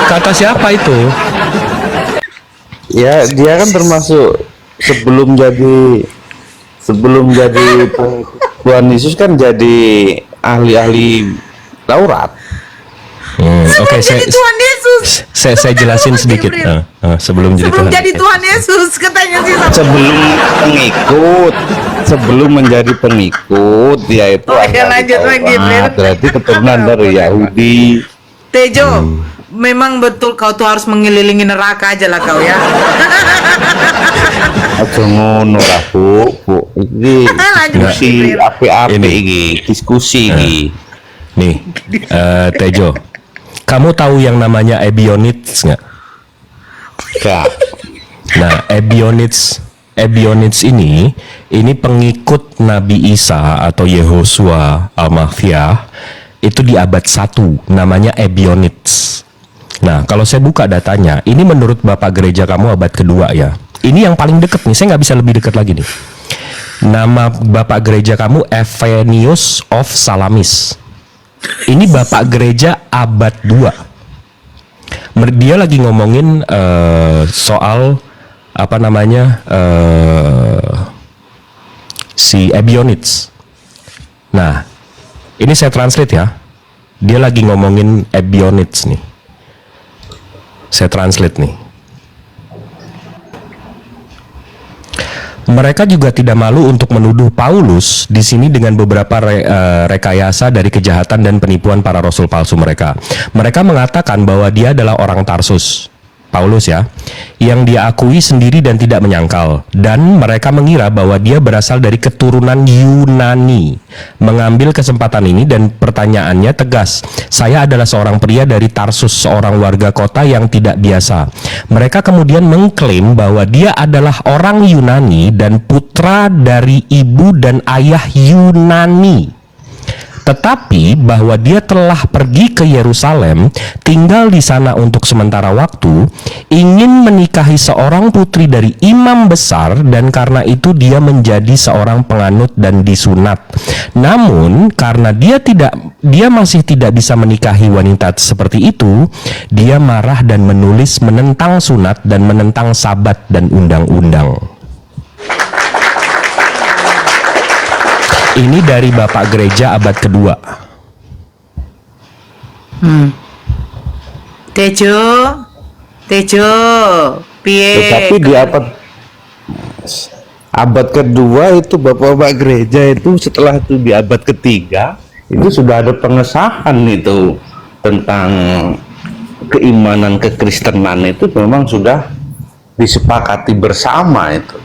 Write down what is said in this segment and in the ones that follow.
Kata siapa itu? Ya, dia kan termasuk sebelum jadi Tuhan Yesus kan jadi ahli-ahli Taurat. Oke, jadi Tuhan Yesus. Saya jelasin sedikit. Sebelum jadi Tuhan Yesus katanya sih. Sebelum menjadi pengikut dia itu lanjut lagi, berarti keturunan dari Yahudi. Tejo, memang betul kau tuh harus mengelilingi neraka aja lah kau ya. Aja ngono lah, Bu. Ini diskusi api-api ini, diskusi ini. Nih, Tejo, kamu tahu yang namanya Ebionites nggak? Enggak. Nah, Ebionites ini pengikut Nabi Isa atau Yehosua Al-Mahfiah itu di abad 1, namanya Ebionites. Nah, kalau saya buka datanya, ini menurut Bapak Gereja kamu abad kedua ya. Ini yang paling dekat nih, saya nggak bisa lebih dekat lagi nih. Nama Bapak Gereja kamu Evenius of Salamis. Ini Bapak Gereja abad 2. Dia lagi ngomongin soal apa namanya si Ebionites. Nah, ini saya translate ya. Dia lagi ngomongin Ebionites nih. Saya translate nih. Mereka juga tidak malu untuk menuduh Paulus di sini dengan beberapa rekayasa dari kejahatan dan penipuan para rasul palsu mereka. Mereka mengatakan bahwa dia adalah orang Tarsus, Paulus ya, yang dia akui sendiri dan tidak menyangkal. Dan mereka mengira bahwa dia berasal dari keturunan Yunani. Mengambil kesempatan ini dan pertanyaannya tegas. Saya adalah seorang pria dari Tarsus, seorang warga kota yang tidak biasa. Mereka kemudian mengklaim bahwa dia adalah orang Yunani dan putra dari ibu dan ayah Yunani. Tetapi bahwa dia telah pergi ke Yerusalem, tinggal di sana untuk sementara waktu, ingin menikahi seorang putri dari imam besar, dan karena itu dia menjadi seorang penganut dan disunat. Namun karena dia masih tidak bisa menikahi wanita seperti itu, dia marah dan menulis menentang sunat dan menentang sabat dan undang-undang. Ini dari Bapak Gereja abad kedua. Tejo, piye? Tetapi di abad kedua itu Bapak-bapak gereja itu setelah itu di abad ketiga itu sudah ada pengesahan itu tentang keimanan kekristenan itu memang sudah disepakati bersama itu.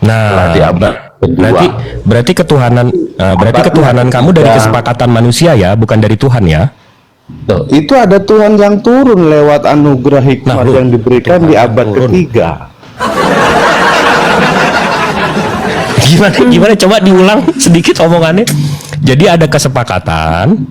Nah, di abad kedua. Berarti ketuhanan kamu dari kesepakatan manusia ya, bukan dari Tuhan ya? Tuh, itu ada Tuhan yang turun lewat anugerah hikmat yang diberikan di abad ketiga. Gimana? Coba diulang sedikit omongannya. Jadi ada kesepakatan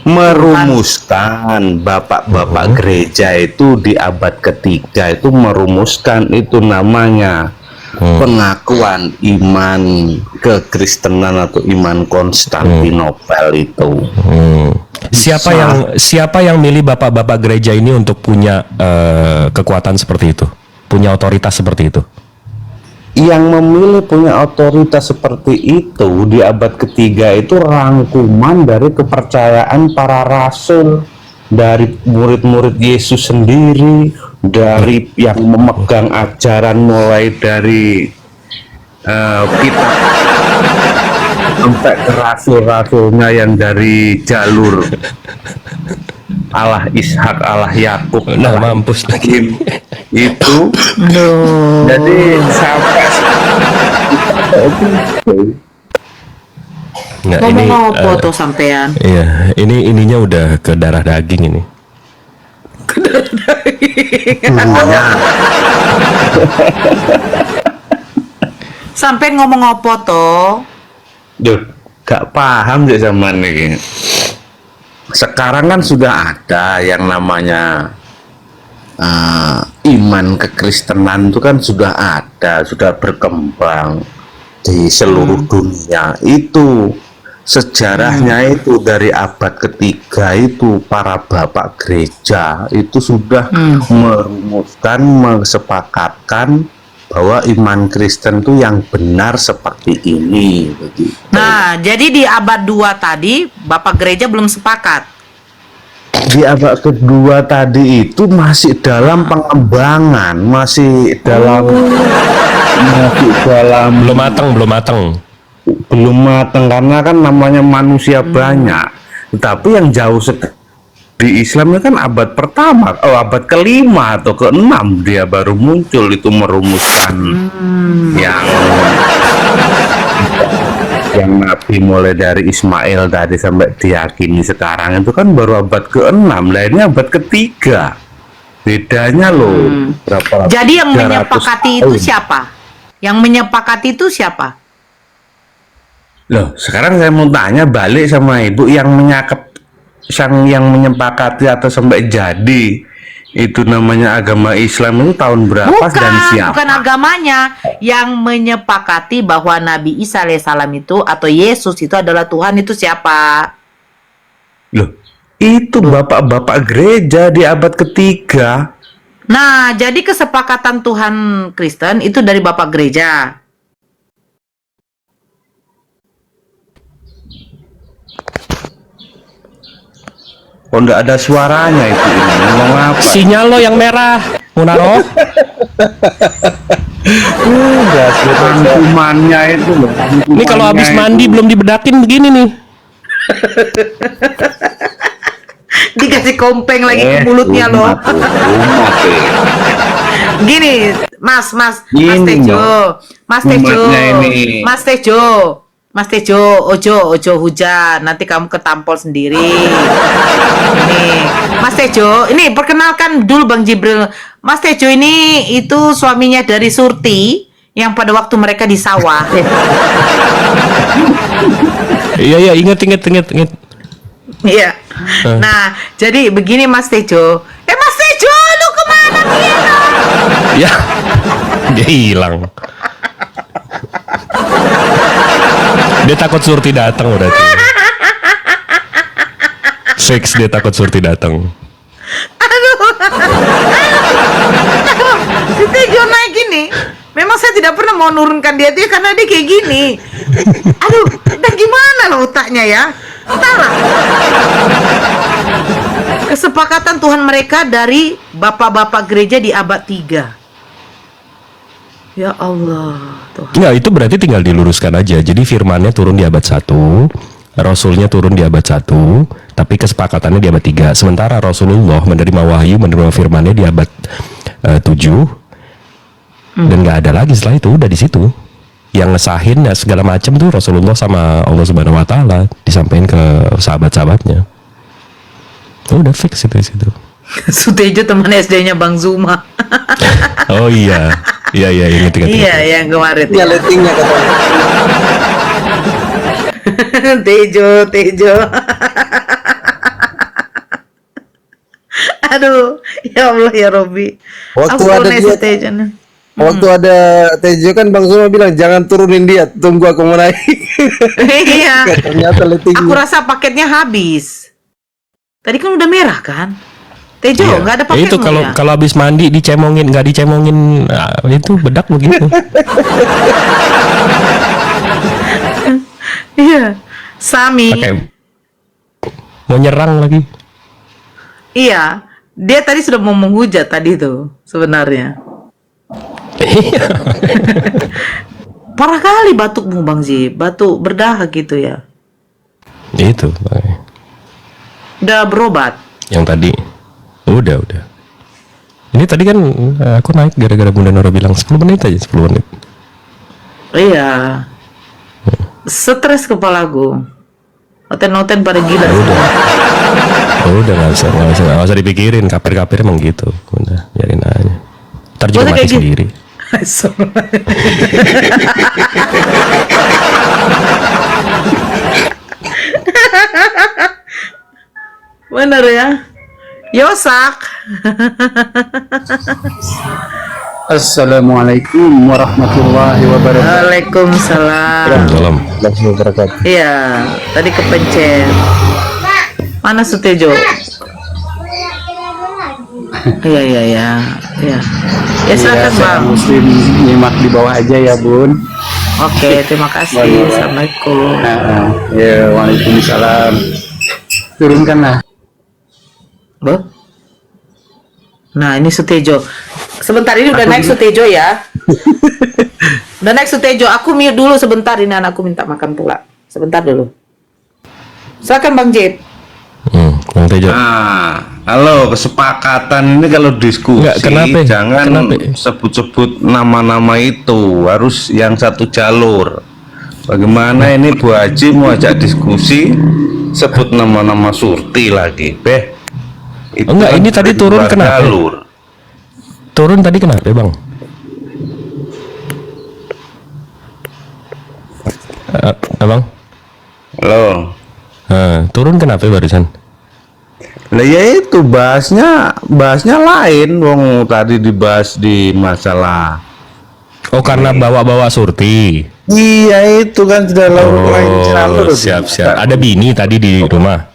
merumuskan bapak-bapak gereja itu di abad ketiga itu merumuskan itu namanya pengakuan iman kekristenan atau iman Konstantinopel itu. Siapa yang milih bapak-bapak gereja ini untuk punya kekuatan seperti itu, punya otoritas seperti itu? Yang memilih punya otoritas seperti itu di abad ketiga itu rangkuman dari kepercayaan para rasul, dari murid-murid Yesus sendiri, dari yang memegang ajaran mulai dari kitab sampai ke rasul-rasulnya yang dari jalur Allah Ishak, Allah Yakub, mampus lagi itu. Jadi sampai ngomong apa tuh sampean? Iya, ininya udah ke darah daging ini. Ke darah daging. Sampai ngomong apa toh? Duh, gak paham deh zaman ini. Sekarang kan sudah ada yang namanya iman kekristenan itu kan sudah ada, sudah berkembang. di seluruh dunia. Itu sejarahnya itu dari abad ketiga itu para bapak gereja itu sudah merumuskan, mesepakatkan bahwa iman Kristen itu yang benar seperti ini begitu. Nah, jadi di abad 2 tadi Bapak gereja belum sepakat. Di abad kedua tadi itu masih dalam pengembangan, masih dalam belum matang karena kan namanya manusia banyak. Tetapi yang jauh di Islam itu kan abad pertama, abad kelima atau keenam dia baru muncul itu merumuskan yang Nabi mulai dari Ismail tadi sampai diyakini sekarang itu kan baru abad ke-6. Lah ini abad ketiga. Bedanya loh berapa? Jadi yang 300 menyepakati itu tahun. siapa? Yang menyepakati itu siapa? Loh, sekarang saya mau tanya balik sama Ibu yang menyepakati atau sampai jadi itu namanya agama Islam itu tahun berapa dan siapa? Bukan agamanya yang menyepakati bahwa Nabi Isa alaihissalam itu atau Yesus itu adalah Tuhan itu siapa? Loh, itu bapak-bapak gereja di abad ketiga. Nah, jadi kesepakatan Tuhan Kristen itu dari Bapak gereja. Kok enggak ada suaranya itu ini? Ngomong apa? Sinyal lo yang merah, Munaro. Udah rangkumannya itu loh. Ini kalau habis mandi belum dibedakin begini nih. Dikasih kompeng lagi ke mulutnya loh. Gini, Mas Ini Tejo, loh. Mas Tejo, Umatnya ini. Mas Tejo, ojo hujan, nanti kamu ketampol sendiri. Ini, Mas Tejo, ini perkenalkan dulu Bang Jibril. Mas Tejo ini itu suaminya dari Surti yang pada waktu mereka di sawah. Iya, ingat. Iya. Nah, jadi begini Mas Tejo. Mas Tejo, lu kemana gitu? Ya, dia hilang. Dia takut Surti datang udah tuh. Fix dia takut Surti datang. Si Tejo naik gini. Memang saya tidak pernah mau nurunkan dia karena dia kayak gini. Aduh, dan gimana loh otaknya ya? Entahlah. Kesepakatan Tuhan mereka dari bapak-bapak gereja di abad 3. Ya Allah, Tuhan. Enggak, itu berarti tinggal diluruskan aja. Jadi firmannya turun di abad 1, Rasulnya turun di abad 1, tapi kesepakatannya di abad 3. Sementara Rasulullah menerima wahyu, menerima firmannya di abad 7. Dan nggak ada lagi setelah itu, udah di situ. Yang ngesahin ya segala macam tuh Rasulullah sama Allah Subhanahu wa taala disampaikan ke sahabat-sahabatnya. Udah fix itu di situ. Sutejo teman SD-nya Bang Zuma. Oh iya. Iya, ingat. Iya, yang kemarin. Iya, lettingnya katanya. Tejo. Aduh, ya Allah ya Robi. Waktu ada dia, Tejo nih. waktu ada Tejo kan Bang Zuma bilang jangan turunin dia, tunggu aku mau naik. Iya. Ternyata lettingnya. Aku rasa paketnya habis. Tadi kan udah merah kan? Tejo, Iya. nggak ada Ya paketmu itu kalau habis mandi dicemongin, nggak dicemongin, nah, itu bedak begitu. Iya. Sami. Pakai mau nyerang lagi. Iya. Dia tadi sudah mau menghujat tadi tuh sebenarnya. Parah kali batukmu Bang Zi. Batuk berdahak gitu ya. Itu Udah berobat. yang tadi. Udah. Ini tadi kan aku naik gara-gara Bunda Nora bilang 10 menit aja, 10 menit. Iya. Stres kepalaku. Noten-noten pada gila. Udah nggak usah dipikirin, kapir emang gitu. Udah biarin aja. Ntar juga Boleh mati kayak gitu. sendiri. Bener ya. Yosak. Assalamualaikum warahmatullahi wabarakatuh. Waalaikumsalam. Salam. Iya, tadi kepencet. Mana Sutejo? Iya, iya, iya. Iya. Ya silakan Saya Bang. Muslim nyimak di bawah aja ya Bun. Oke, terima kasih. Assalamualaikum. Ya, waalaikumsalam. Turunkanlah. Loh? Nah, ini Sutejo. Sebentar, ini udah naik Sutejo ya. Udah naik Sutejo. Aku mute dulu sebentar, ini anakku minta makan pula. Sebentar dulu. Silakan Bang Jid. Bang Tejo. Nah, halo, kesepakatan ini kalau diskusi Enggak, kenapa? jangan Kenapa? sebut-sebut nama-nama itu, harus yang satu jalur. Bagaimana ini Bu Haji mau ajak diskusi sebut nama-nama Surti lagi, Beh? Itu Enggak, kan ini tadi dari turun luar kenapa? jalur. Turun tadi kenapa, Bang? Abang? Halo. Turun kenapa barusan? Lah ya itu bahasnya lain, wong tadi dibahas di masalah. Oh, karena bawa-bawa Surti. Iya itu kan sudah lain jalur. Siap. Ada bini tadi di rumah.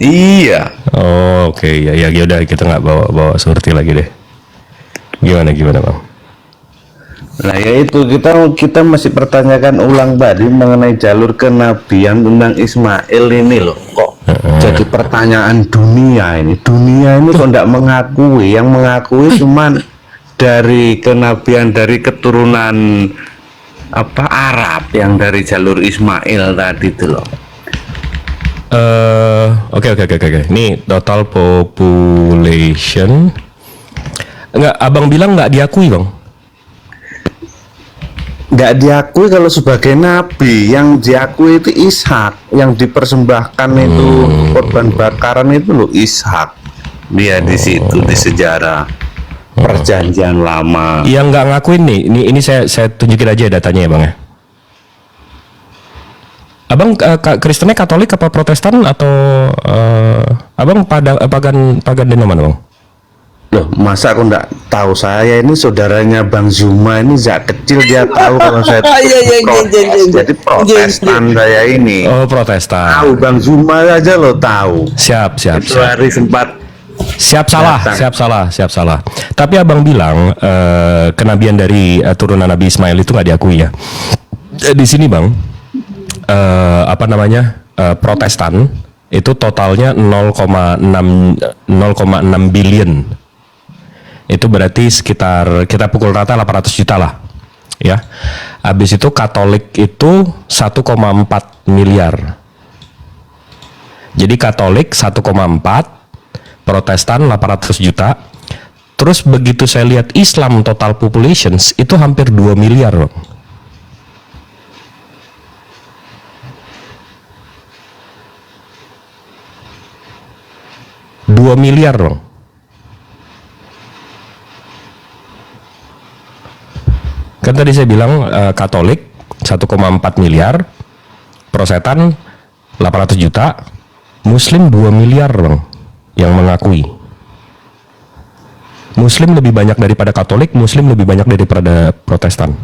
Iya. Oh, oke. Ya udah, kita nggak bawa Surti lagi deh. Gimana Bang? Nah ya itu kita masih pertanyakan ulang tadi mengenai jalur kenabian tentang Ismail ini loh, kok jadi pertanyaan dunia ini kok tidak mengakui, yang mengakui cuman dari kenabian dari keturunan apa Arab yang dari jalur Ismail tadi itu loh. Oke. Ini total population. Enggak, Abang bilang nggak diakui, Bang. Nggak diakui kalau sebagai nabi, yang diakui itu Ishak, yang dipersembahkan itu korban bakaran itu loh Ishak, dia di situ di sejarah perjanjian lama. Yang nggak ngakuin nih, ini saya tunjukin aja datanya ya Bang ya. Abang Kristennya Katolik apa Protestan atau Abang pagan dari mana Bang? Loh, masa aku nggak tahu? Saya ini saudaranya Bang Zuma ini sejak kecil dia tahu kalau saya jadi Protestan saya ini. Oh, Protestan. Tahu Bang Zuma aja lo tahu. Siap. Itu hari sempat Siap salah. Tapi Abang bilang kenabian dari turunan Nabi Ismail itu nggak diakui ya. Di sini Bang, Protestan itu totalnya 0,6 billion. Itu berarti sekitar kita pukul rata 800 juta lah ya. Habis itu Katolik itu 1,4 miliar. Jadi Katolik 1,4, Protestan 800 juta. Terus begitu saya lihat Islam total populations itu hampir 2 miliar Bang. $2 miliar Bang. Kan tadi saya bilang Katolik 1,4 miliar, Protestan 800 juta, Muslim 2 miliar Bang yang mengakui. Muslim lebih banyak daripada Katolik, Muslim lebih banyak daripada Protestan.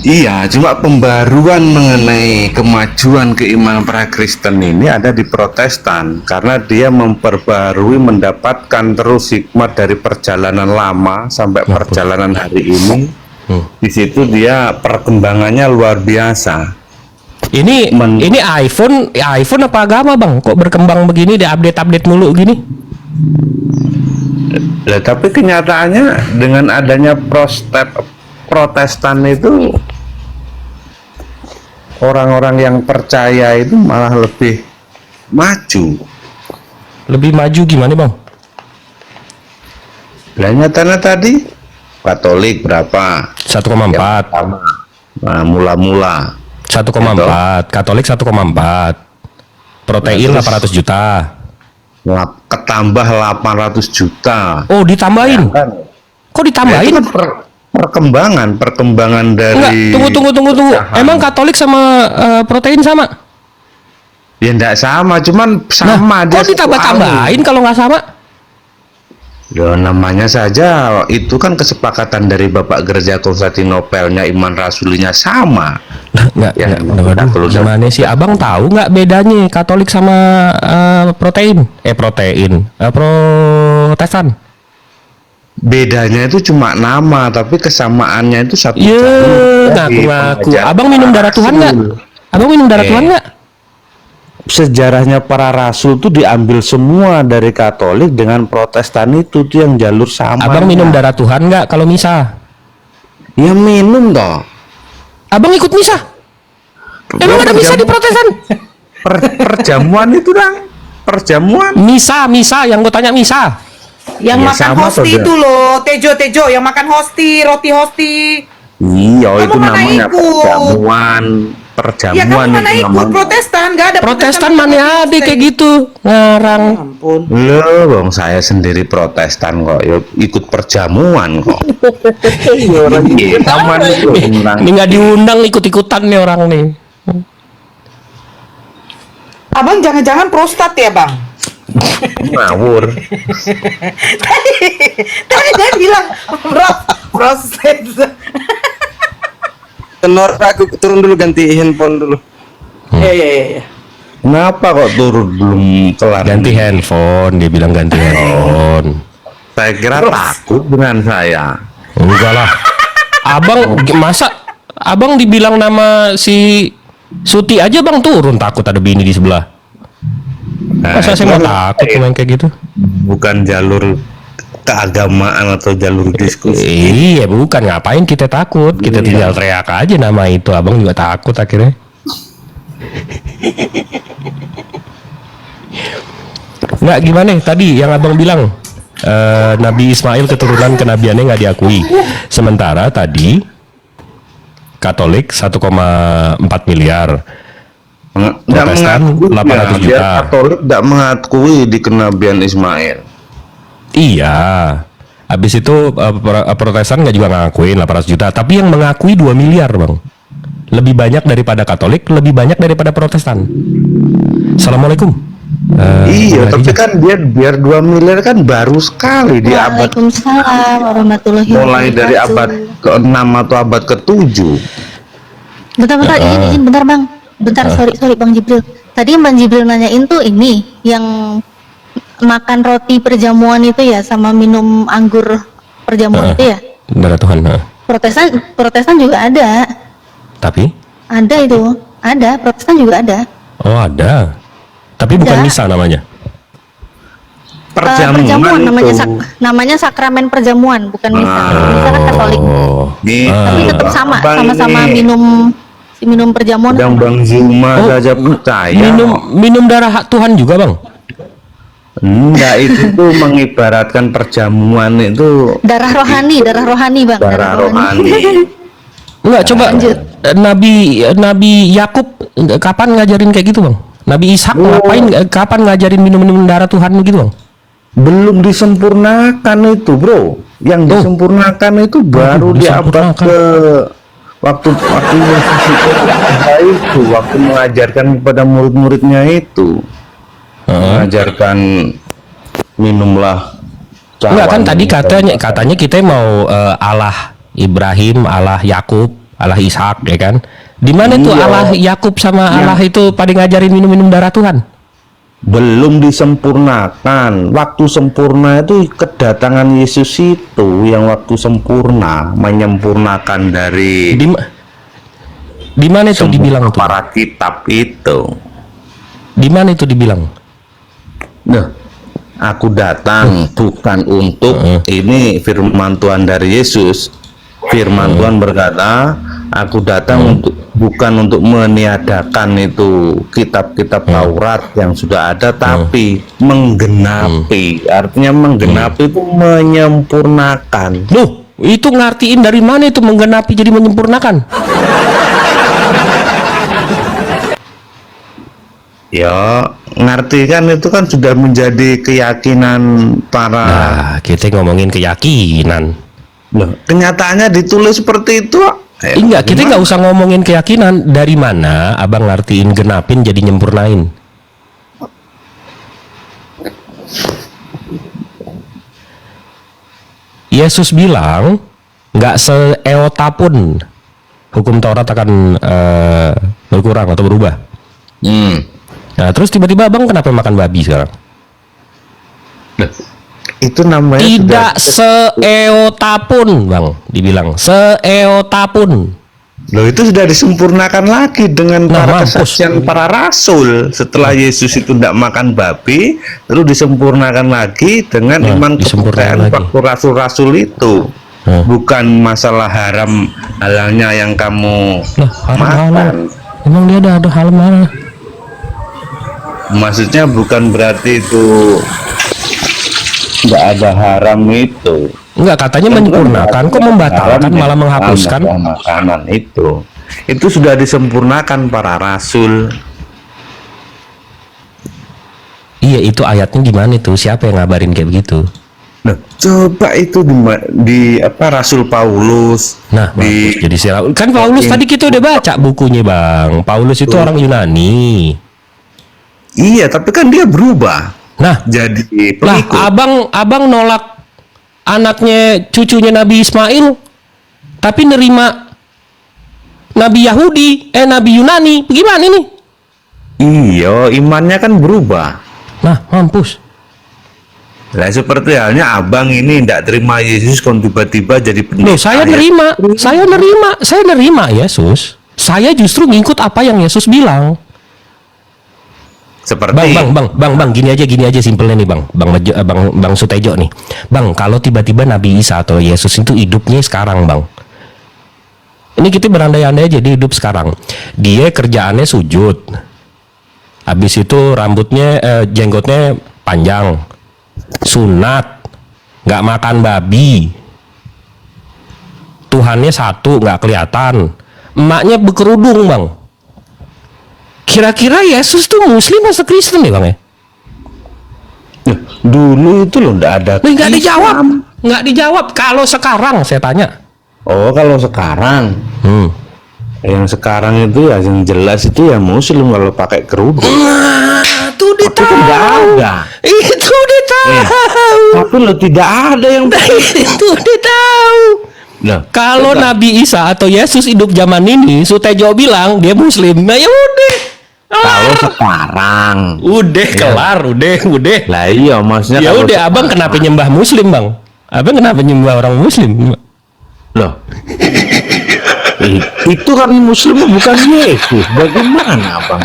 iya, cuma pembaruan mengenai kemajuan keimanan para Kristen ini ada di Protestan karena dia memperbarui, mendapatkan terus hikmat dari perjalanan lama sampai perjalanan hari ini. Di situ dia perkembangannya luar biasa. Ini iPhone apa agama Bang? Kok berkembang begini, di update mulu gini? Lah, tapi kenyataannya dengan adanya Protestan itu orang-orang yang percaya itu malah lebih maju. Lebih maju gimana Bang? Lah nyatanya tadi Katolik berapa? 1,4. Nah, mula-mula 1,4, Katolik 1,4, protein 800 juta. ketambah 800 juta. Oh, ditambahin? Kan? Kok ditambahin? Itu kan perkembangan dari. Enggak, tunggu. Emang Katolik sama protein sama? Ya enggak sama, cuman sama Kok ditambah-tambahin kalau nggak sama? Ya, namanya saja itu kan kesepakatan dari Bapak Gereja Konstantinopelnya, iman rasulinya sama. Nggak, Ya, waduh, kalau gimana sih? Abang tahu nggak bedanya Katolik sama Protestan? Protestan. bedanya itu cuma nama, tapi kesamaannya itu satu Iya, jalur dari ngaku-ngaku. pengajaran Abang minum darah Tuhan nggak? rasul. Abang minum darah Tuhan nggak? Sejarahnya para rasul itu diambil semua dari Katolik dengan Protestan itu tuh yang jalur sama. Abang minum darah Tuhan nggak kalau misa? Ya minum toh. Abang ikut misa? Emang ada misa di Protestan? Perjamuan itu dong. Perjamuan. Misa, yang gue tanya misa. Yang Ya, makan sama, hosti saudara. itu loh, Tejo yang makan hosti, roti hosti. Iya, Kamu itu mana namanya ikut? perjamuan. Ya Perjamuan kamu mana itu ikut namanya. Protestan? Gak ada Protestan mana ada kayak gitu ngarang. Ampun. Loh, bang, saya sendiri Protestan kok, ya ikut perjamuan kok. Iya, taman itu orang. Ini nggak diundang ikut-ikutan nih orang nih. Abang jangan-jangan prostat ya bang? Ngawur. Tadi dia bilang prostat. Tenor aku turun dulu ganti handphone dulu. Iya. Kenapa kok turun belum kelar? Ganti handphone, dia bilang ganti handphone. Saya kira takut dengan saya. Enggak lah. Abang masa abang dibilang nama si Suti aja bang turun takut ada bini di sebelah. Masa saya mau takut main kayak gitu? Bukan jalur keagamaan atau jalur diskusi. Iya bukan, ngapain kita takut? Kita tinggal teriak aja nama itu. Abang juga takut akhirnya. Nggak gimana tadi yang abang bilang Nabi Ismail keturunan kenabiannya nggak diakui. Sementara tadi Katolik 1,4 miliar. Tidak Protestan, mengakui 800 ya, juta. dia Katolik tidak mengakui di kenabian Ismail. Iya. Habis itu Protestan nggak juga ngakuin 800 juta, tapi yang mengakui 2 miliar, Bang. Lebih banyak daripada Katolik, lebih banyak daripada Protestan. Assalamualaikum. Iya, Lagi tapi aja. kan dia biar 2 miliar kan baru sekali di abad Waalaikumsalam warahmatullahi mulai wabarakatuh. dari abad ke-6 atau abad ke-7. Bentar, izin bentar bang. Bentar, sorry Bang Jibril. Tadi Bang Jibril nanyain tuh ini yang makan roti perjamuan itu ya sama minum anggur perjamuan itu ya. Darah Tuhan. Protestan juga ada. Tapi? Ada itu. Ada, Protestan juga ada. Oh ada. Tapi bukan Ada. misa namanya. Perjamuan namanya itu. namanya sakramen perjamuan, bukan misa. Misa kan Katolik. Oh. Nih, Tapi tetap Bang sama-sama ini, minum perjamuan. yang sama. Bang Zuma Oh, saja percaya. Minum darah Tuhan juga, Bang. Enggak, itu tuh mengibaratkan perjamuan itu Darah rohani bang. darah rohani. Enggak, coba Lanjut. Nabi Yakub kapan ngajarin kayak gitu, Bang? Nabi Ishak kapan ngajarin minum darah Tuhan gitu, Bang? Belum disempurnakan itu, Bro. Yang disempurnakan itu baru di abad disempurnakan. ke waktu Yesus itu waktu mengajarkan kepada murid-muridnya itu. Mengajarkan minumlah Enggak kan cawan tadi ini. katanya kita mau Allah Ibrahim, Allah Yakub, Allah Ishak ya kan? Di mana tuh Iya. Allah Yakub sama Allah itu pada ngajarin minum darah Tuhan? Belum disempurnakan. Waktu sempurna itu kedatangan Yesus itu yang waktu sempurna menyempurnakan dari Di mana itu semua dibilang tuh? para kitab itu. Di mana itu dibilang? Nah, aku datang bukan untuk ini firman Tuhan dari Yesus. Firman Tuhan berkata, aku datang bukan untuk meniadakan itu kitab-kitab Taurat yang sudah ada, tapi menggenapi. Artinya menggenapi itu menyempurnakan. Loh, itu ngartiin dari mana itu menggenapi jadi menyempurnakan? Ya, ngerti kan itu kan sudah menjadi keyakinan para. Nah, kita ngomongin keyakinan. Loh, kenyataannya ditulis seperti itu. Ya, Enggak, kita gimana? nggak usah ngomongin keyakinan. Dari mana abang ngartiin genapin jadi Yesus bilang nggak seeota pun hukum Taurat akan berkurang atau berubah. Nah, terus tiba-tiba abang kenapa makan babi sekarang? Itu namanya Tidak sudah, seeota pun, bang, dibilang seeota pun. loh itu sudah disempurnakan lagi dengan Nah, para mampus. kesaksian para rasul. Setelah Yesus itu tidak makan babi, lalu disempurnakan lagi dengan Nah, iman disempurnakan kepercayaan lagi. waktu rasul-rasul itu. Nah. Bukan masalah haram halalnya yang kamu Lah, halal. makan. Emang dia ada hal mana? Maksudnya bukan berarti itu nggak ada haram itu. Enggak, katanya menyempurnakan, kok membatalkan malah menghapuskan? Makanan itu sudah disempurnakan para rasul. Iya, itu ayatnya gimana itu? Siapa yang ngabarin kayak begitu? Nah, coba itu di apa Rasul Paulus. Nah, di mampus, jadi kan Paulus tadi kita udah baca bukunya, Bang. Paulus itu orang Yunani. iya, tapi kan dia berubah Nah, jadi lah pengikut. abang nolak anaknya cucunya Nabi Ismail, tapi nerima Nabi Yahudi, Nabi Yunani. Gimana ini? Iya, imannya kan berubah. Nah, mampus. Lah seperti halnya abang ini tidak terima Yesus, kon tiba-tiba jadi pendeta. Loh, saya nerima Yesus. Saya justru ngikut apa yang Yesus bilang. Seperti Bang, gini aja simpelnya nih, Bang Sutejo nih. Bang, kalau tiba-tiba Nabi Isa atau Yesus itu hidupnya sekarang, Bang. Ini kita berandai-andai aja dia hidup sekarang. Dia kerjaannya sujud. Habis itu rambutnya jenggotnya panjang. Sunat. Nggak makan babi. Tuhannya satu, nggak kelihatan. Emaknya berkerudung, Bang. Kira-kira Yesus tuh Muslim atau Kristen ya, Bang ya? dulu itu loh nggak ada. Nggak Islam. dijawab. Nggak dijawab. Kalau sekarang saya tanya. Oh, kalau sekarang. Yang sekarang itu ya yang jelas itu ya Muslim kalau pakai kerudung. Nah, itu dia Itu nggak ada. Itu dia tahu. Tapi lo tidak ada yang Itu dia tahu. Nah, Kalau coba. Nabi Isa atau Yesus hidup zaman ini, Sutejo bilang dia Muslim. Nah, ya udah. Kalau sekarang. Udah kelar, udah. Lah iya maksudnya Ya kalau udah, abang sekarang. kenapa nyembah Muslim, Bang? Abang kenapa nyembah orang Muslim? Loh. Itu kan Muslim bukan Yesus. Bagaimana abang?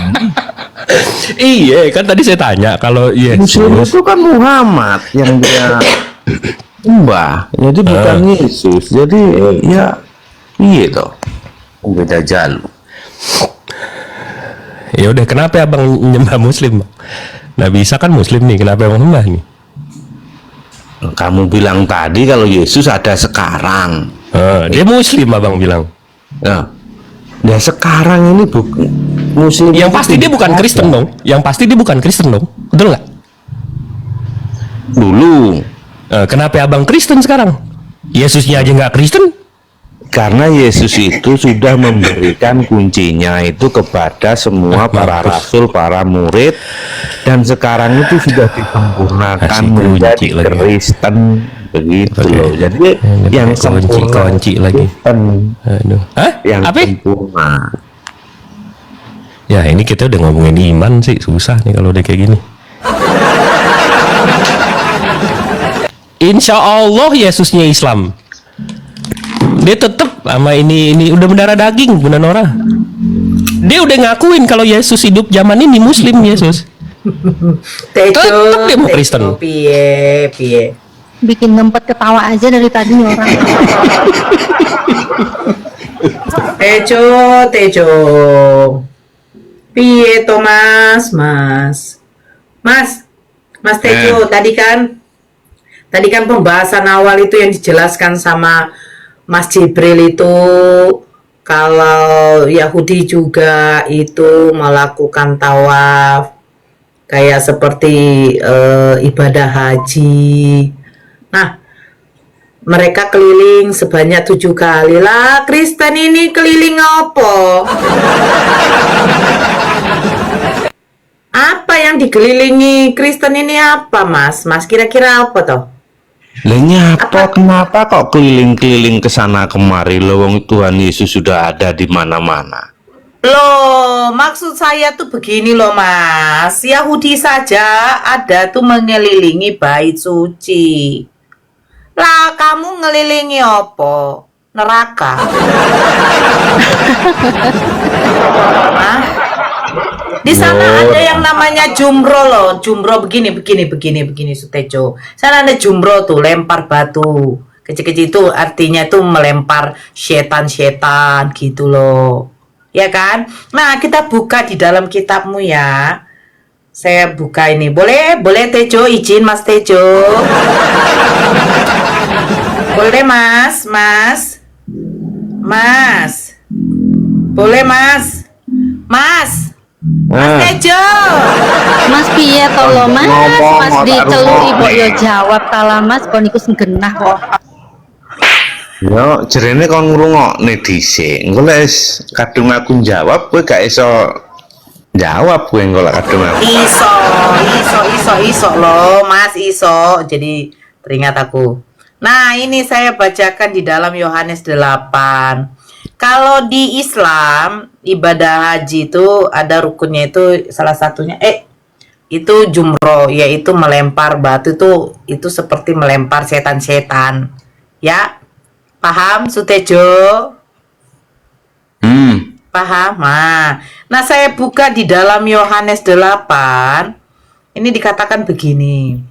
Iya, kan tadi saya tanya kalau Muslim Yesus. itu kan Muhammad yang dia sembah. Jadi bukan Yesus. Jadi ya iya toh. Beda jalur. Ya udah, kenapa abang nyembah Muslim, Bang? Nabi Isa kan Muslim nih, kenapa abang nyembah nih? Kamu bilang tadi kalau Yesus ada sekarang. Dia Muslim, abang bilang. Nah, ya sekarang ini bukan Muslim. Yang itu pasti dia tidak bukan ada. Kristen dong. Yang pasti dia bukan Kristen dong. Betul nggak? Dulu. Kenapa abang Kristen sekarang? Yesusnya aja nggak Kristen? Karena Yesus itu sudah memberikan kuncinya itu kepada semua para mampus. rasul, para murid, dan sekarang itu sudah disempurnakan Kasih kunci menjadi lagi. Kristen begitu Oke. loh. Jadi yang sempurna kunci lagi. Kristen, Aduh. Hah? yang Apa? sempurna. Ya ini kita udah ngomongin iman sih, susah nih kalau udah kayak gini. Insya Allah Yesusnya Islam. Dia tetap sama ini udah mendarah daging, Bunda Nora. Dia udah ngakuin kalau Yesus hidup zaman ini Muslim Yesus. Tetep dia mau Kristen. Piye. Bikin ngempet ketawa aja dari tadi nih orang. Tejo. Piye to Mas Tejo, tadi kan pembahasan awal itu yang dijelaskan sama Mas Jibril itu kalau Yahudi juga itu melakukan tawaf kayak seperti ibadah haji. Nah, mereka keliling sebanyak 7 kali lah. Kristen ini keliling apa? Apa yang dikelilingi Kristen ini apa, Mas? Mas kira-kira apa toh? Lah nyapa kenapa kok keliling-keliling ke sana kemari? Lowong Tuhan Yesus sudah ada di mana-mana. Loh, maksud saya tuh begini loh Mas. Yahudi saja ada tuh mengelilingi bait suci. Lah kamu ngelilingi apa? Neraka. Hah? Di sana ada yang namanya jumroh loh. Jumroh begini Sutejo. Sana ada jumroh tuh, lempar batu. Kecil-kecil itu artinya tuh melempar setan-setan gitu loh. Ya kan? Nah, kita buka di dalam kitabmu ya. Saya buka ini. Boleh Tejo, izin Mas Tejo. Boleh Mas. Boleh Mas. Mas Tejo. Mas piye to lo Mas? Ngomong, Mas mau tak diceluri rungok. kok yo jawab kalah Mas kon iku sing genah kok. Yo, jerene kon ngrungokne dhisik. Engko lek wis kadung aku jawab, kowe gak iso jawab kowe engko lek kadung aku. Iso loh Mas, iso. Jadi teringat aku. Nah, ini saya bacakan di dalam Yohanes 8. Kalau di Islam, ibadah haji itu ada rukunnya itu salah satunya itu jumroh, yaitu melempar batu itu seperti melempar setan-setan. Ya. Paham Sutejo? Paham? Nah, saya buka di dalam Yohanes 8. Ini dikatakan begini.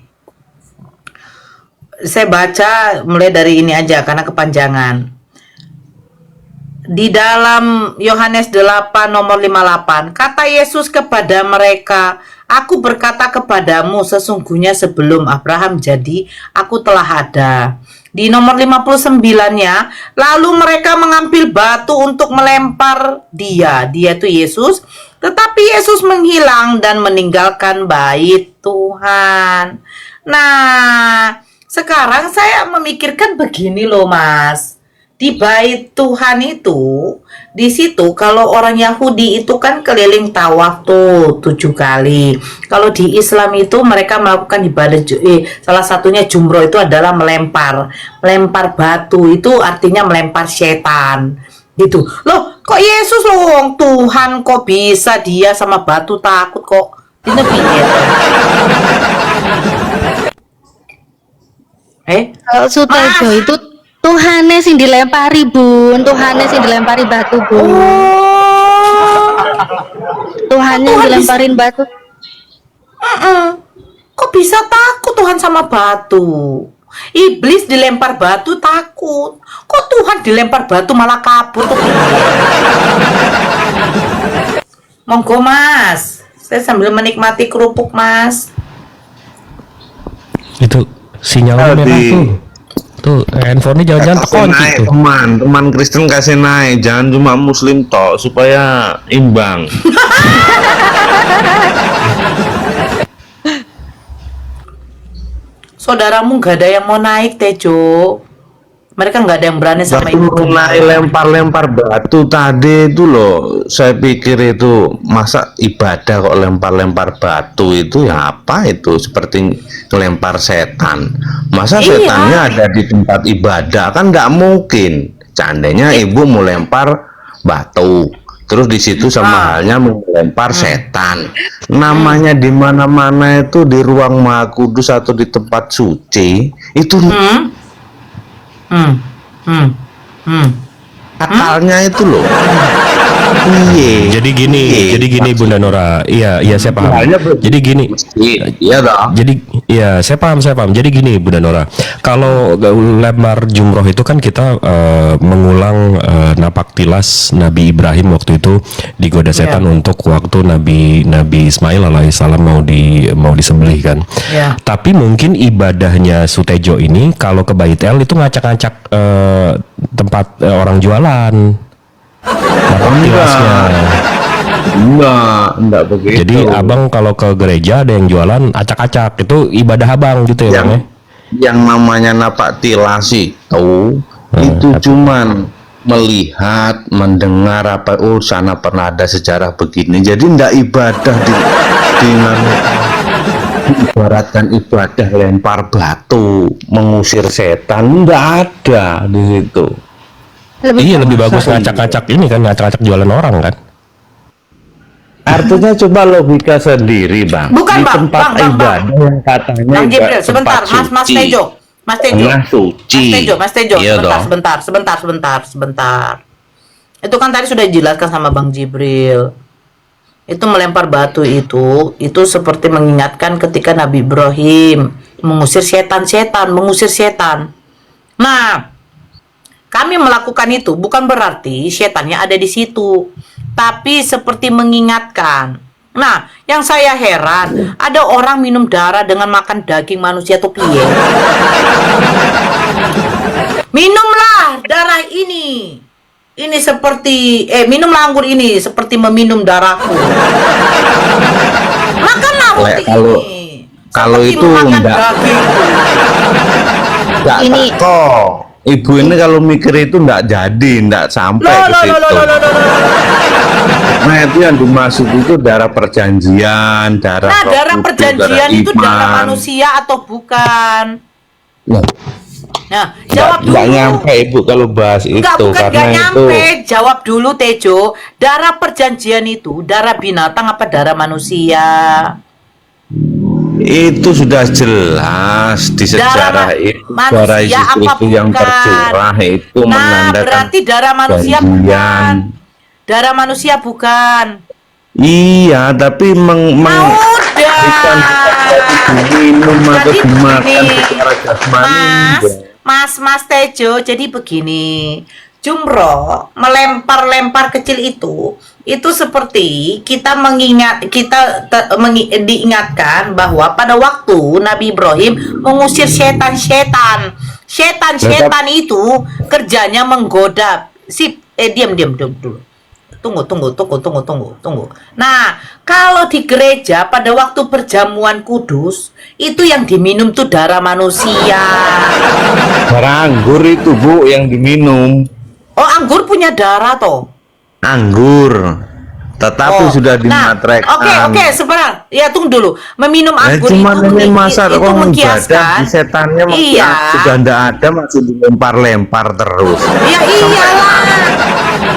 Saya baca mulai dari ini aja karena kepanjangan. Di dalam Yohanes 8 nomor 58, kata Yesus kepada mereka, aku berkata kepadamu sesungguhnya sebelum Abraham jadi, aku telah ada. Di nomor 59-nya, lalu mereka mengambil batu untuk melempar dia itu Yesus, tetapi Yesus menghilang dan meninggalkan bait Tuhan. Nah, sekarang saya memikirkan begini loh Mas. Di bait Tuhan itu, di situ kalau orang Yahudi itu kan keliling tawaf tuh 7 kali. Kalau di Islam itu mereka melakukan ibadah salah satunya jumroh itu adalah melempar batu, itu artinya melempar setan. Gitu. Loh, kok Yesus loh wong Tuhan kok bisa dia sama batu takut kok? Itu piye? Sutejo Mas. itu Tuhane sing dilempari Bun, Tuhane sing dilempari batu Bun. Tuhannya yang dilemparin batu. Kok bisa takut Tuhan sama batu? Iblis dilempar batu takut. Kok Tuhan dilempar batu malah kabur tuh? Monggo Mas. Saya sambil menikmati kerupuk Mas. Itu sinyalnya Tadi. merah tuh. Tuh, handphonenya jangan-jangan Kasih terkunci naik, tuh. teman Kristen kasih naik, jangan cuma Muslim tok supaya imbang. Saudaramu nggak ada yang mau naik Tejo. Mereka nggak ada yang berani sama Waktu ibu. mulai lempar-lempar batu tadi itu loh, saya pikir itu masa ibadah kok lempar-lempar batu itu ya apa itu seperti ngelempar setan. Masa Iya. setannya ada di tempat ibadah kan nggak mungkin. Seandainya ibu mau lempar batu, terus di situ sama halnya melempar setan. Namanya di mana-mana itu di ruang Maha Kudus atau di tempat suci itu akalnya itu loh. Iya. Jadi gini Bunda Nora. Iya saya paham. Halnya Jadi gini. Iya dong. Jadi ya saya paham. Jadi gini Bunda Nora, kalau lempar jumroh itu kan kita mengulang napak tilas Nabi Ibrahim waktu itu digoda setan untuk waktu Nabi Ismail alaihissalam mau disembelih kan. Ya. Tapi mungkin ibadahnya Sutejo ini kalau ke Baitel itu ngacak-ngacak tempat orang jualan. Napak tilasnya. Enggak begitu. Jadi abang kalau ke gereja ada yang jualan acak-acak, itu ibadah abang gitu ya bang ya? yang namanya napak tilas itu cuman melihat, mendengar apa sana pernah ada sejarah begini. Jadi enggak ibadah di ibaratkan ibadah lempar batu mengusir setan, nggak ada di situ. Iya, lebih bagus ngacak-ngacak ini kan, ngacak-ngacak jualan orang kan. Artinya coba logika sendiri, Bang. Bukan, Di Bang. tempat Bang, Bang, ibadah yang katanya Bang Jibril, tempat sebentar, Mas suci. Tejo. Mas Tejo. Tengah suci. Mas Tejo, Iya sebentar, dong. sebentar. Itu kan tadi sudah dijelaskan sama Bang Jibril. Itu melempar batu itu seperti mengingatkan ketika Nabi Ibrahim mengusir setan. Nah, kami melakukan itu bukan berarti setannya ada di situ, tapi seperti mengingatkan. Nah, yang saya heran, ada orang minum darah dengan makan daging manusia tuh piye? Minumlah darah ini. Ini seperti minumlah anggur ini seperti meminum darahku. Makanlah roti Kalau- ini. kalau seperti itu memakan enggak. daging. Nggak Ini- teko. Ibu ini kalau mikir itu nggak jadi, nggak sampai ke situ. Nah, itu yang dimaksud itu darah perjanjian, darah Nah, roh darah kudus, perjanjian itu iman. darah manusia atau bukan? Loh, Nah, jawab dulu. nggak nyampe Ibu kalau bahas Enggak, itu, bukan karena nggak itu nyampe. Jawab dulu, Tejo. Darah perjanjian itu darah binatang apa darah manusia? itu sudah jelas di sejarah itu, manusia darah Yesus apa Kristus yang bukan? tercurah itu Nah, menandakan berarti darah manusia janjian. bukan. Darah manusia bukan. Iya, tapi Udah. bukan diminum atau Jadi dimakan begini, secara jasmani. Mas Tejo, jadi begini, Jumroh melempar-lempar kecil itu seperti kita diingatkan bahwa pada waktu Nabi Ibrahim mengusir setan-setan itu kerjanya menggoda. Diam dulu. Tunggu. Nah, kalau di gereja pada waktu perjamuan kudus itu yang diminum tuh darah manusia. Darah anggur itu Bu yang diminum. Oh, anggur punya darah toh. Anggur. Tetapi sudah dimatrekkan. Oke, sebentar. Ya, tunggu dulu. Meminum anggur Cuma itu ini masa itu orang mengkiaskan. di setannya masih Iya. sudah tidak ada, masih dilempar-lempar terus. Ya iyalah.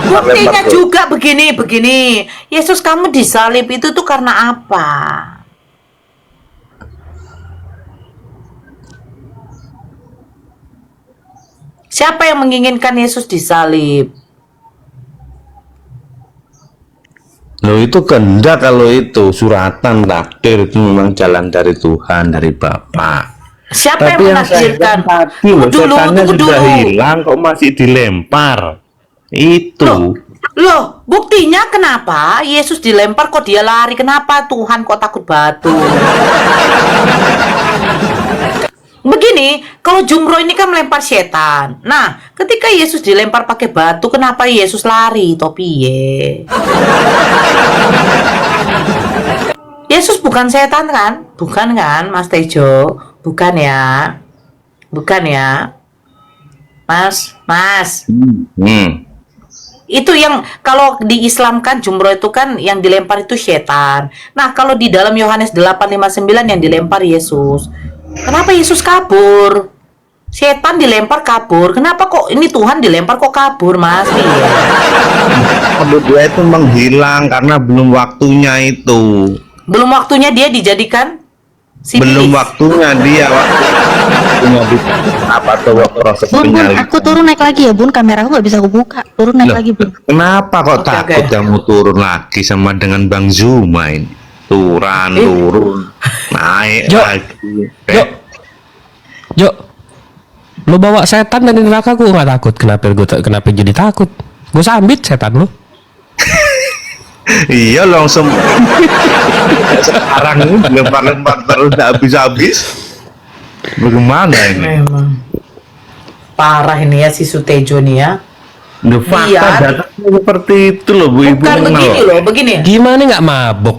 Buktinya Lempar tuh. juga begini. Yesus, kamu disalib itu tuh karena apa? Siapa yang menginginkan Yesus disalib? Loh, itu kehendak, kalau itu suratan takdir itu memang jalan dari Tuhan, dari Bapa. Siapa Tapi yang yang saya menakdirkan? bilang tadi loh, setannya Tunggu sudah dulu. hilang kok masih dilempar. Itu. Loh, buktinya kenapa Yesus dilempar kok dia lari? Kenapa Tuhan kok takut batu? Begini, kalau Jumroh ini kan melempar setan. Nah, ketika Yesus dilempar pakai batu, kenapa Yesus lari? Topiye. Yesus bukan setan kan? Bukan kan, Mas Tejo? Bukan ya? Bukan ya? Mas. Hmm. Itu yang kalau di Islam kan Jumroh itu kan yang dilempar itu setan. Nah, kalau di dalam Yohanes 8:59 yang dilempar Yesus. Kenapa Yesus kabur? Setan dilempar kabur. Kenapa kok ini Tuhan dilempar kok kabur, Mas? Iya. Kalau dia itu menghilang karena belum waktunya itu. Belum waktunya dia dijadikan Belum sipilis. waktunya dia waktunya apa tuh proses Bun, penyaliban. aku turun naik lagi ya Bun, kamera aku nggak bisa aku buka. Turun naik Loh, lagi Bun. kenapa kok Oke, takut oke. kamu turun lagi sama dengan Bang Zuma ini? Turun, naik Jo. lagi. Jo, lu bawa setan dari neraka, gue nggak takut. Kenapa jadi takut? Gue sambit setan lu. Iya, langsung sekarang ini lempar-lempar terus tidak habis-habis. Bagaimana ini? Memang parah ini ya si Sutejo nih ya. The fakta Iya. datanya seperti itu loh Bu Ibu. Bukan kenal. begini loh, begini. Gimana nggak mabok?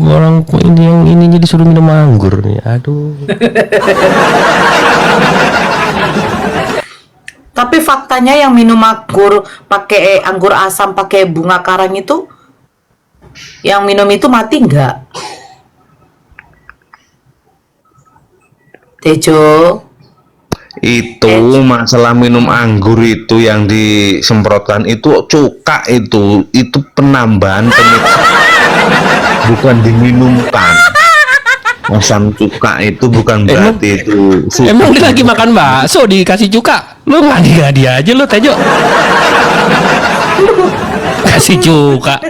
Orang ini yang ininya disuruh minum anggur nih. Aduh. Tapi faktanya yang minum anggur pakai anggur asam pakai bunga karang itu, yang minum itu mati nggak? Tejo. Itu masalah minum anggur itu yang disemprotkan itu cuka itu penambahan penyedap, bukan diminumkan. Asam cuka itu bukan berarti itu Emang dia lagi makan bakso dikasih cuka? Lu ngadi-ngadi aja lu, Tejo. Kasih cuka.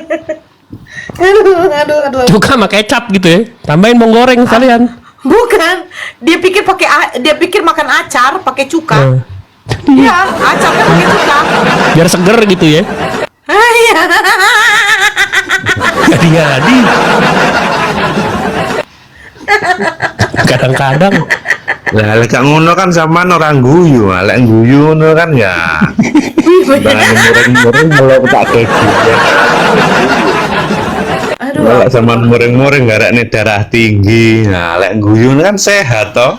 Aduh. Cuka sama kecap gitu ya. Tambahin bawang goreng sekalian. Bukan, dia pikir makan acar pakai cuka. Iya, acarnya pakai cuka. Biar seger gitu ya. Iya. Ngadi-ngadi. Kadang-kadang lah lek ngono kan sama orang guyu, lek guyu ngono kan ya. Barang muring-muring kalau tak keju. Aduh. Kalau sama muring-muring garakne darah tinggi. Nah, lek guyu kan sehat toh.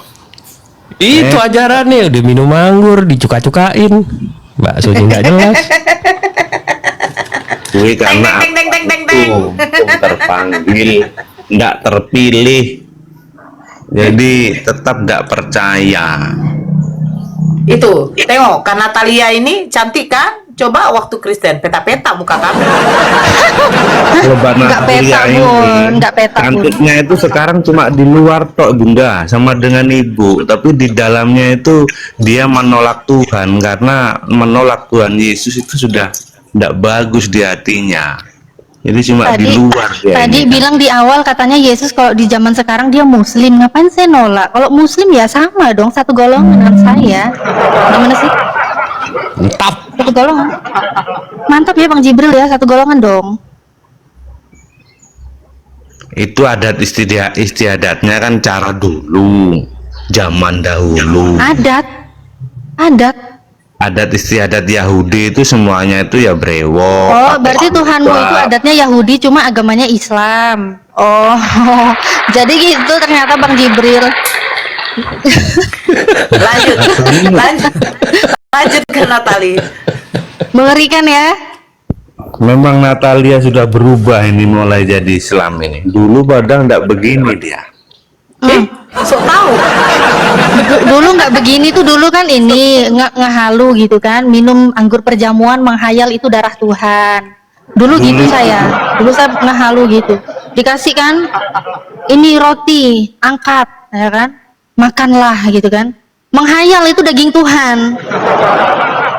itu ajarannya udah minum anggur dicuka-cukain. Baksonya nggak jelas. Kuwi karena Deng, deng, deng, deng, deng, aku terpanggil, nggak terpilih. Jadi tetap nggak percaya. Itu, tengok, kan Natalia ini cantik kan? Coba waktu Kristen, peta-peta muka kamu. Lebat Nggak peta, Bun. Nggak peta, Bun. Cantiknya itu sekarang cuma di luar tok Bunda, sama dengan ibu, tapi di dalamnya itu dia menolak Tuhan karena menolak Tuhan Yesus itu sudah tidak bagus di hatinya. Jadi cuma di luar dia Tadi ini. bilang di awal katanya Yesus kalau di zaman sekarang dia Muslim. Ngapain saya nolak? Kalau Muslim ya sama dong, satu golongan dengan saya. Gimana sih? Entap. Satu golongan. Mantap ya Bang Jibril ya, satu golongan dong. Itu adat istiadatnya kan cara dulu, zaman dahulu. Adat istiadat Yahudi itu semuanya itu ya brewok. Oh, berarti Tuhanmu itu adatnya Yahudi cuma agamanya Islam. Oh, jadi gitu ternyata Bang Jibril. Lanjut ke Natali. Mengerikan ya. Memang Natalia sudah berubah ini mulai jadi Islam ini. Dulu padahal enggak begini dia. Sok tahu. Dulu nggak begini tuh, dulu kan ini ngehalu gitu kan, minum anggur perjamuan menghayal itu darah Tuhan. Dulu gitu dulu saya ngehalu gitu. Dikasih kan ini roti, angkat, ya kan, makanlah gitu kan. Menghayal itu daging Tuhan.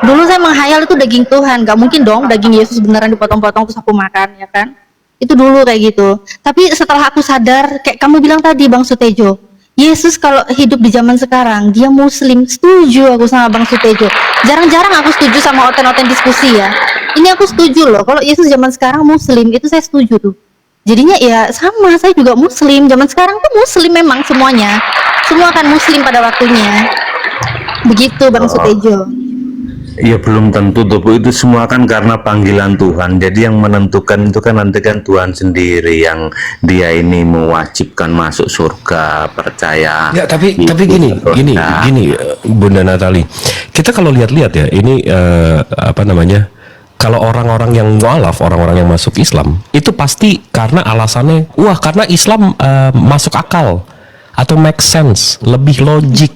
Dulu saya menghayal itu daging Tuhan, nggak mungkin dong daging Yesus beneran dipotong-potong terus aku makan, ya kan. Itu dulu kayak gitu. Tapi setelah aku sadar, kayak kamu bilang tadi Bang Sutejo, Yesus kalau hidup di zaman sekarang dia Muslim. Setuju aku sama Bang Sutejo. Jarang-jarang aku setuju sama oten-oten diskusi ya. Ini aku setuju loh, kalau Yesus zaman sekarang Muslim, itu saya setuju tuh. Jadinya ya sama, saya juga Muslim. Zaman sekarang tuh Muslim memang semuanya. Semua akan Muslim pada waktunya. Begitu Bang Sutejo. Ya belum tentu tuh Bu, itu semua kan karena panggilan Tuhan. Jadi yang menentukan itu kan nanti kan Tuhan sendiri yang dia ini mewajibkan masuk surga, percaya. Ya, tapi itu gini surga. Bunda Natali. Kita kalau lihat-lihat ya, ini apa namanya? Kalau orang-orang yang mualaf, orang-orang yang masuk Islam, itu pasti karena alasannya, wah karena Islam masuk akal atau make sense, lebih logik.